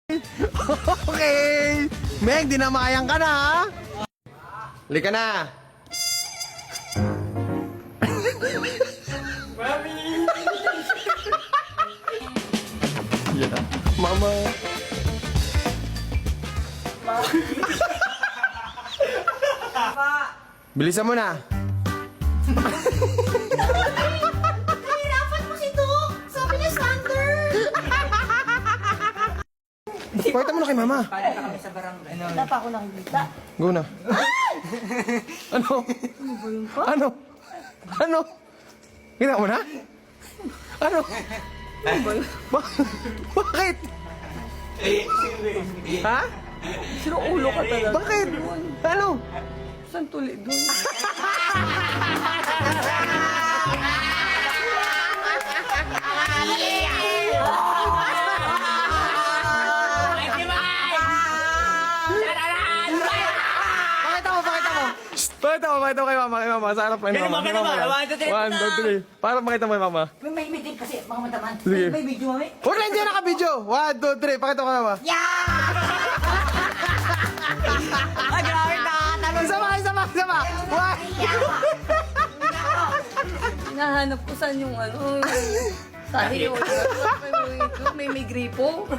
Okay! Meg, dinamayang ka na ha? Lika na! Mami! Yeah. Mama! Bilisan mo na! Nahirapan mo si Doc! Sabi niya standard! Pakita mo na kay mama! Paano na kami sa barangay? Wala pa ako nakikita. Go na! Ano? Ano? Ano? Kita mo na? Ano? Bakit? Ha? Sino ulo ka talaga? Bakit? Ano? Saan tuli doon? Pakita mo kay mama, sa harap kay mama. Ganun mo, Kay mama. 1, 2, 3. 1, 2, 3. Para makita mo kay mama. May meeting kasi, mga mataman. Sige. May video, mami. Wala, hindi na naka-video. 1, 2, 3. Pakita ko kay mama. Ah, grabe na! Isa pa. One. Hinahanap ko saan yung ano, yung... Sabi yung... May gripo.